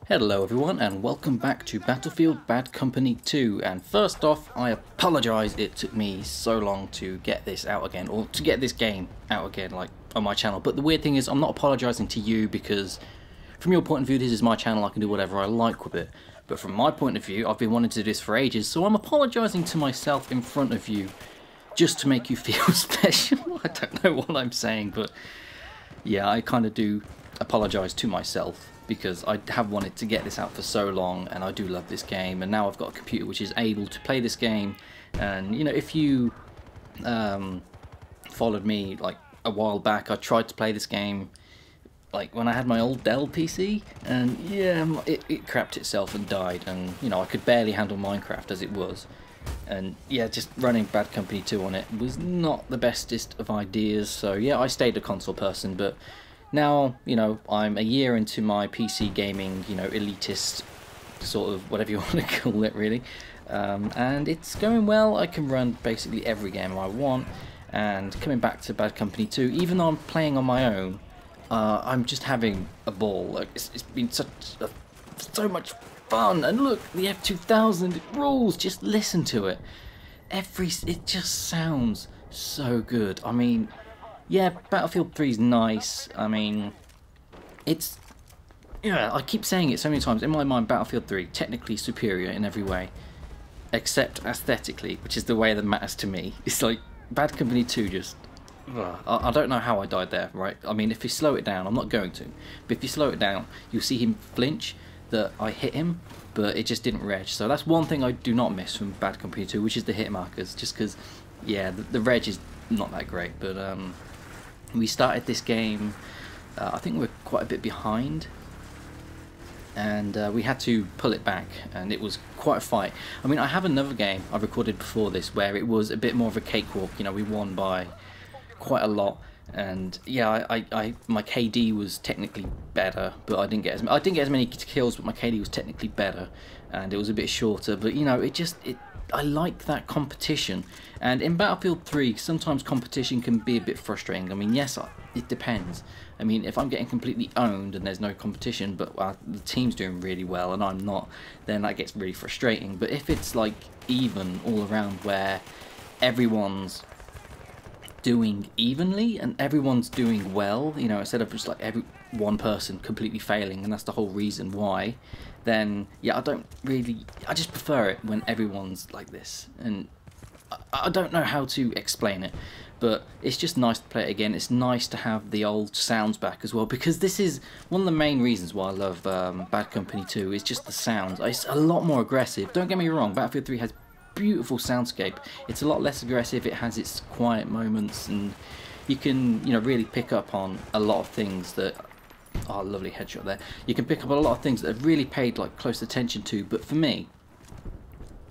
Hello everyone and welcome back to Battlefield Bad Company 2, and first off I apologise it took me so long to get this out again, or to get this game out again like on my channel. But the weird thing is I'm not apologising to you, because from your point of view this is my channel, I can do whatever I like with it. But from my point of view I've been wanting to do this for ages, so I'm apologising to myself in front of you just to make you feel special. I don't know what I'm saying, but yeah, I kind of do apologise to myself, because I have wanted to get this out for so long and I do love this game, and now I've got a computer which is able to play this game. And you know, if you followed me like a while back, I tried to play this game like when I had my old Dell PC, and yeah, it crapped itself and died, and you know, I could barely handle Minecraft as it was. And yeah, just running Bad Company 2 on it was not the bestest of ideas, so yeah, I stayed a console person. But now, you know, I'm a year into my PC gaming, you know, elitist sort of, whatever you want to call it really, and it's going well. I can run basically every game I want, and coming back to Bad Company 2, even though I'm playing on my own, I'm just having a ball. Like, it's been so much fun. And look, the F2000, it rules. Just listen to it. It just sounds so good. I mean, yeah, Battlefield 3 is nice. I mean, it's, yeah, I keep saying it so many times. In my mind, Battlefield 3 technically superior in every way, except aesthetically, which is the way that matters to me. It's like Bad Company 2 just, I don't know how I died there, right? I mean, if you slow it down, I'm not going to, but if you slow it down, you'll see him flinch that I hit him, but it just didn't reg. So that's one thing I do not miss from Bad Company 2, which is the hit markers, just because, yeah, the reg is not that great. But we started this game, I think we're quite a bit behind, and we had to pull it back, and it was quite a fight. I mean, I have another game I recorded before this where it was a bit more of a cakewalk. You know, we won by quite a lot, and yeah, my KD was technically better, but I didn't get as many kills, but my KD was technically better, and it was a bit shorter. But you know, I like that competition. And in Battlefield 3, sometimes competition can be a bit frustrating. I mean, yes, it depends. I mean, if I'm getting completely owned and there's no competition, but the team's doing really well and I'm not, then that gets really frustrating. But if it's like even all around, where everyone's doing evenly and everyone's doing well, you know, instead of just like one person completely failing, and that's the whole reason why, then yeah, I just prefer it when everyone's like this. And I don't know how to explain it, but it's just nice to play it again. It's nice to have the old sounds back as well, because this is one of the main reasons why I love Bad Company 2, is just the sounds. It's a lot more aggressive. Don't get me wrong, Battlefield 3 has beautiful soundscape. It's a lot less aggressive, it has its quiet moments, and you can, you know, really pick up on a lot of things that, oh, lovely headshot there. You can pick up on a lot of things that I've really paid like close attention to. But for me,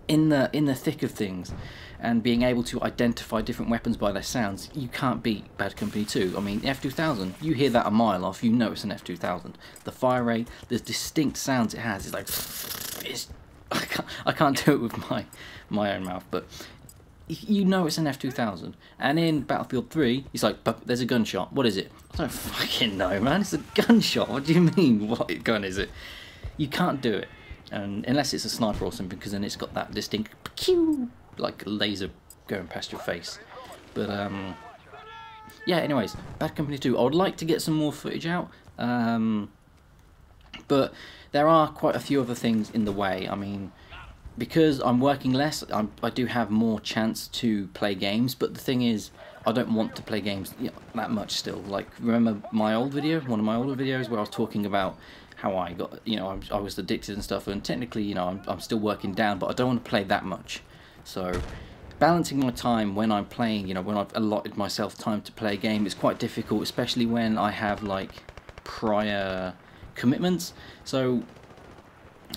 in the thick of things, and being able to identify different weapons by their sounds, you can't beat Bad Company 2. I mean, F2000, you hear that a mile off, you know it's an F2000. The fire rate, the distinct sounds it has, it's like, I can't do it with my own mouth, but you know it's an F2000. And in Battlefield 3, it's like, but there's a gunshot. What is it? I don't fucking know, man. It's a gunshot. What do you mean? What gun is it? You can't do it, and unless it's a sniper or something, because then it's got that distinct pew, like laser going past your face. But yeah. Anyways, Bad Company 2. I would like to get some more footage out, but there are quite a few other things in the way. I mean, because I'm working less, I do have more chance to play games, but the thing is, I don't want to play games, you know, that much still. Like, remember my old video, one of my older videos, where I was talking about how I got, you know, I was addicted and stuff, and technically, you know, I'm still working down, but I don't want to play that much. So balancing my time when I'm playing, you know, when I've allotted myself time to play a game, is quite difficult, especially when I have like prior commitments. So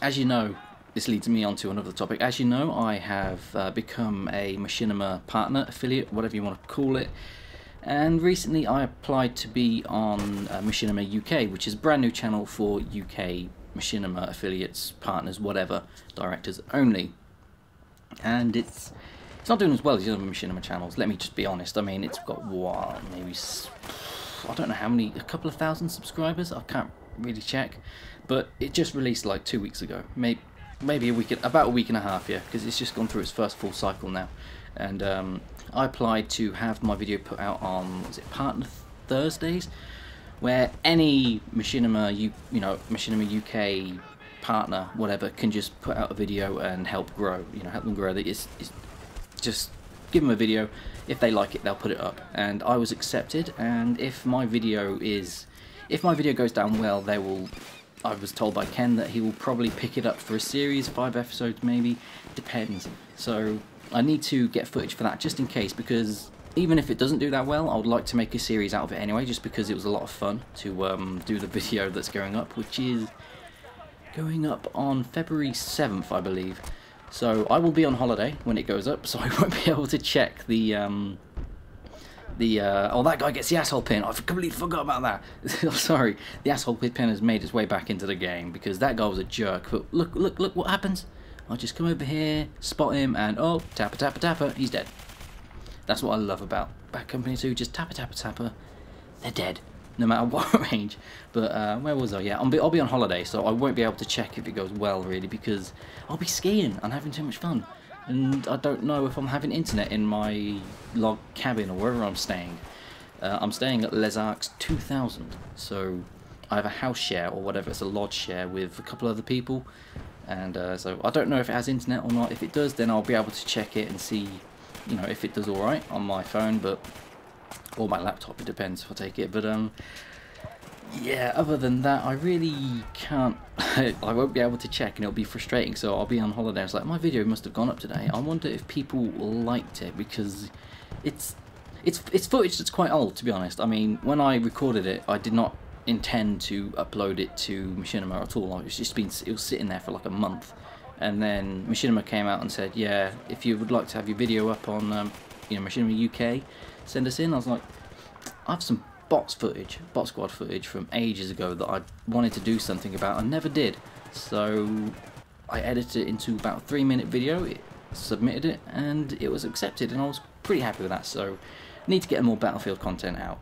as you know, this leads me on to another topic. As you know, I have become a Machinima partner, affiliate, whatever you want to call it. And recently I applied to be on Machinima UK, which is a brand new channel for UK Machinima affiliates, partners, whatever, directors only. And it's not doing as well as the other Machinima channels, let me just be honest. I mean, it's got, what, maybe, I don't know how many, a couple of thousand subscribers? I can't really check. But it just released like 2 weeks ago, maybe a week, about a week and a half, yeah, because it's just gone through its first full cycle now. And I applied to have my video put out on, was it Partner Thursdays, where any Machinima, Machinima UK partner, whatever, can just put out a video and help grow, help them grow. It's just give them a video. If they like it, they'll put it up. And I was accepted. And if my video goes down well, they will. I was told by Ken that he will probably pick it up for a series, 5 episodes maybe, depends. So I need to get footage for that just in case, because even if it doesn't do that well, I would like to make a series out of it anyway, just because it was a lot of fun to do the video that's going up, which is going up on February 7th, I believe. So I will be on holiday when it goes up, so I won't be able to check oh, that guy gets the asshole pin. I completely forgot about that. Sorry, the asshole pin has made its way back into the game because that guy was a jerk. But look what happens. I'll just come over here, spot him, and oh, tapper, tapper, tapper, he's dead. That's what I love about Bad Company 2, just tapper, tapper, tapper, they're dead, no matter what range. But where was I? Yeah, I'll be on holiday, so I won't be able to check if it goes well, really, because I'll be skiing and having too much fun. And I don't know if I'm having internet in my log cabin or wherever I'm staying. I'm staying at Les Arcs 2000, so I have a house share or whatever, it's a lodge share with a couple other people. And so I don't know if it has internet or not. If it does, then I'll be able to check it and see, if it does alright on my phone, or my laptop, it depends if I take it. But yeah, other than that, I really can't. I won't be able to check, and it'll be frustrating. So I'll be on holiday. It's like, my video must have gone up today. I wonder if people liked it, because it's footage that's quite old, to be honest. I mean, when I recorded it, I did not intend to upload it to Machinima at all. It was sitting there for like a month, and then Machinima came out and said, yeah, if you would like to have your video up on Machinima UK, send us in. I was like, I have some bot squad footage from ages ago that I wanted to do something about and never did. So I edited it into about a 3-minute video, submitted it, and it was accepted, and I was pretty happy with that. So I need to get more Battlefield content out.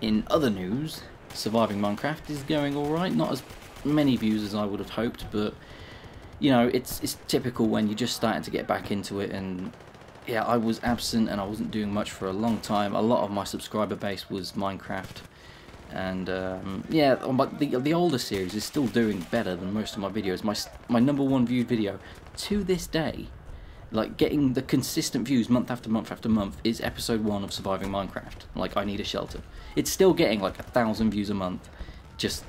In other news, Surviving Minecraft is going alright, not as many views as I would have hoped, but it's typical when you're just starting to get back into it. And yeah, I was absent and I wasn't doing much for a long time. A lot of my subscriber base was Minecraft, and yeah, the older series is still doing better than most of my videos. My #1 viewed video to this day, like getting the consistent views month after month after month, is episode 1 of Surviving Minecraft. Like, I Need a Shelter. It's still getting like 1,000 views a month. Just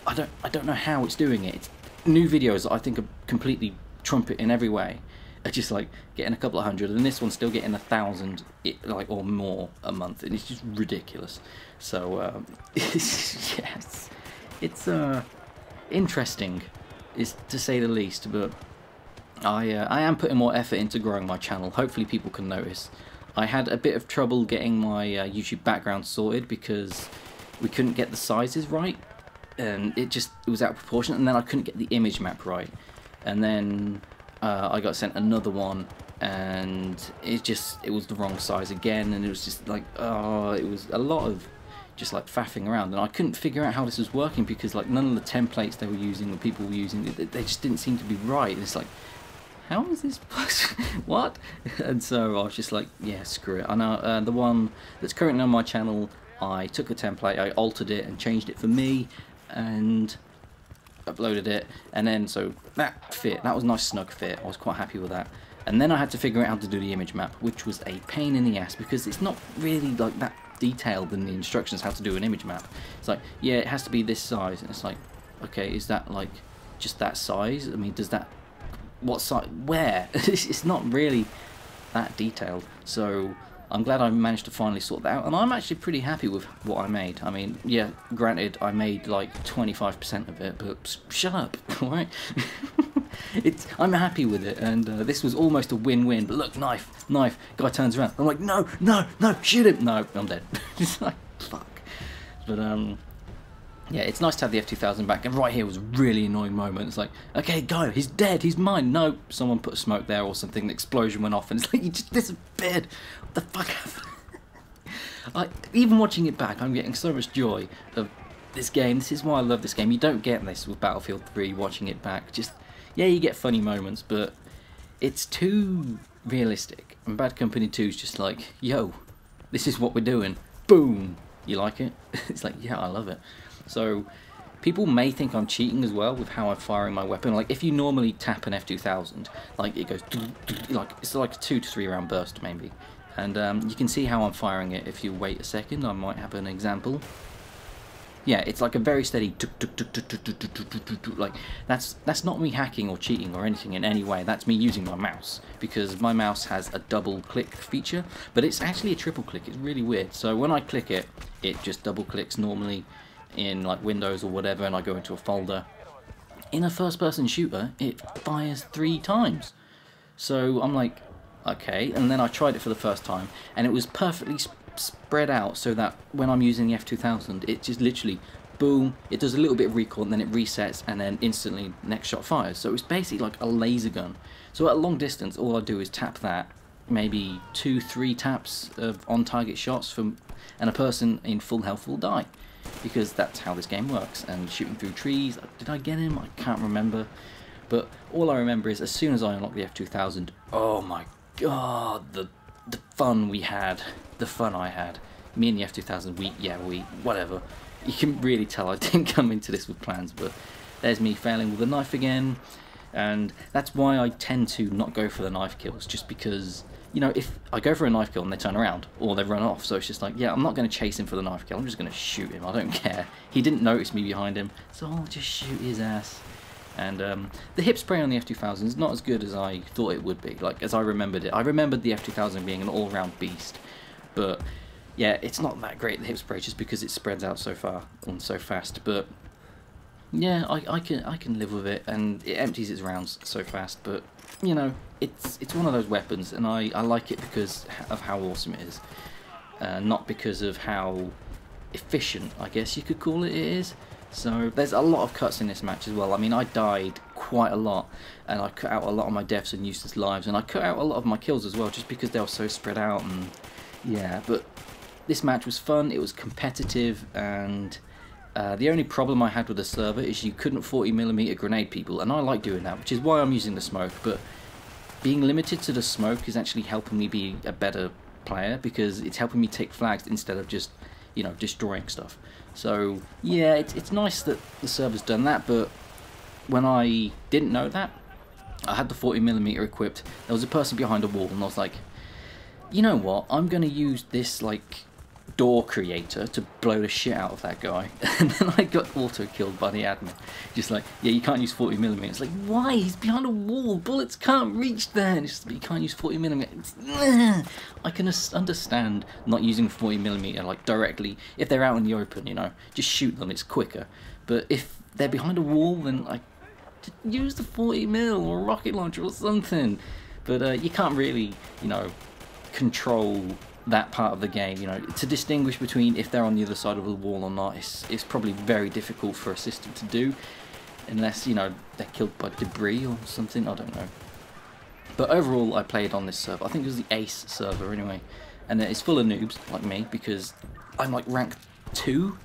I don't know how it's doing it. It's new videos that I think are completely trumpet in every way are just like getting a couple of hundred, and this one's still getting 1,000 or more a month, and it's just ridiculous. So yes, it's interesting, is to say the least. But I am putting more effort into growing my channel. Hopefully people can notice. I had a bit of trouble getting my YouTube background sorted because we couldn't get the sizes right, and it was out of proportion, and then I couldn't get the image map right, and then I got sent another one, and it was the wrong size again, and it was just like, oh, it was a lot of just like faffing around, and I couldn't figure out how this was working, because like none of the templates they were using, the people were using, they just didn't seem to be right. And it's like, how is this what? And so I was just like, yeah, screw it. I know the one that's currently on my channel, I took a template, I altered it and changed it for me, and uploaded it, and then so that fit. That was a nice snug fit. I was quite happy with that. And then I had to figure out how to do the image map, which was a pain in the ass, because it's not really like that detailed in the instructions how to do an image map. It's like, yeah, it has to be this size, and it's like, okay, is that like just that size? I mean, does that, what size, where? It's not really that detailed. So I'm glad I managed to finally sort that out, and I'm actually pretty happy with what I made. I mean, yeah, granted, I made like 25% of it, but shut up, alright? I'm happy with it, and this was almost a win-win. But look, knife, guy turns around. I'm like, no, shoot him! No, I'm dead. It's like, fuck. But yeah, it's nice to have the F2000 back, and right here was a really annoying moment. It's like, okay, go, he's dead, he's mine. No, someone put smoke there or something, the explosion went off, and it's like, you just disappeared. What the fuck happened? Even watching it back, I'm getting so much joy of this game. This is why I love this game. You don't get this with Battlefield 3 watching it back. Just, yeah, you get funny moments, but it's too realistic. And Bad Company 2 is just like, yo, this is what we're doing. Boom! You like it? It's like, yeah, I love it. So, people may think I'm cheating as well with how I'm firing my weapon. Like, if you normally tap an F2000, like, it goes, like, it's like a 2 to 3 round burst, maybe. And you can see how I'm firing it. If you wait a second, I might have an example. Yeah, it's like a very steady like that's not me hacking or cheating or anything in any way. That's me using my mouse, because my mouse has a double click feature, but it's actually a triple click. It's really weird. So when I click it, it just double clicks normally in like Windows or whatever, and I go into a folder. In a first person shooter, it fires 3 times. So I'm like, okay, and then I tried it for the first time, and it was perfectly spread out so that when I'm using the F2000, it just literally, boom, it does a little bit of recoil, and then it resets, and then instantly next shot fires. So it's basically like a laser gun. So at long distance, all I do is tap that, maybe 2-3 taps of on-target shots, and a person in full health will die, because that's how this game works. And shooting through trees, did I get him? I can't remember. But all I remember is as soon as I unlocked the F2000, oh my god, the fun we had, the fun I had. Me and the F2000, we whatever. You can really tell I didn't come into this with plans, but there's me failing with the knife again, and that's why I tend to not go for the knife kills, just because, you know, if I go for a knife kill and they turn around, or they run off, so it's just like, yeah, I'm not going to chase him for the knife kill, I'm just going to shoot him, I don't care. He didn't notice me behind him, so I'll just shoot his ass. And the hip spray on the F2000 is not as good as I thought it would be, like as I remembered it. I remembered the F2000 being an all-round beast, but yeah, it's not that great, the hip spray, just because it spreads out so far and so fast. But yeah, I can live with it, and it empties its rounds so fast. But you know, it's one of those weapons, and I like it because of how awesome it is, not because of how efficient, I guess you could call it, is. So there's a lot of cuts in this match as well. I mean, I died quite a lot, and I cut out a lot of my deaths and useless lives, and I cut out a lot of my kills as well, just because they were so spread out. And yeah, but this match was fun, it was competitive, and the only problem I had with the server is you couldn't 40mm grenade people, and I like doing that, which is why I'm using the smoke. But being limited to the smoke is actually helping me be a better player, because it's helping me take flags instead of just, you know, destroying stuff. So yeah, it's nice that the server's done that, but when I didn't know that, I had the 40mm equipped, there was a person behind a wall, and I was like, you know what, I'm going to use this like door creator to blow the shit out of that guy. And then I got auto-killed by the admin. Just like, yeah, you can't use 40mm. It's like, why? He's behind a wall, bullets can't reach there. And it's just, you can't use 40mm. I can understand not using 40mm like directly. If they're out in the open, you know, just shoot them, it's quicker. But if they're behind a wall, then I use the 40mm or a rocket launcher or something. But you can't really, you know, control that part of the game. You know, to distinguish between if they're on the other side of the wall or not, it's probably very difficult for a system to do, unless, you know, they're killed by debris or something, I don't know. But overall, I played on this server. I think it was the Ace server anyway, and it's full of noobs like me, because I'm like rank 2,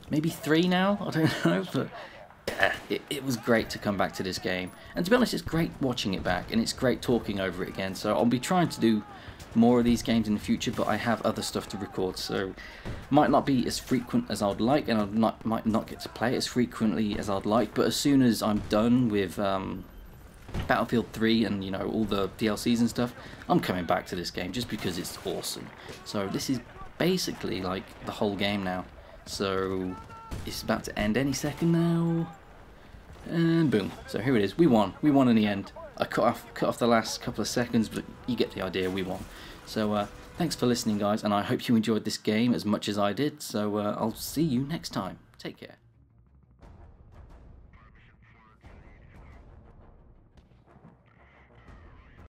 maybe 3 now, I don't know. But it was great to come back to this game, and to be honest, it's great watching it back, and it's great talking over it again. So I'll be trying to do more of these games in the future, but I have other stuff to record, so might not be as frequent as I'd like, and I might not get to play as frequently as I'd like. But as soon as I'm done with Battlefield 3 and, you know, all the DLCs and stuff, I'm coming back to this game just because it's awesome. So this is basically like the whole game now. So it's about to end any second now, and boom. So here it is. We won in the end. I cut off the last couple of seconds, but you get the idea, we won. So thanks for listening, guys, and I hope you enjoyed this game as much as I did. So I'll see you next time. Take care.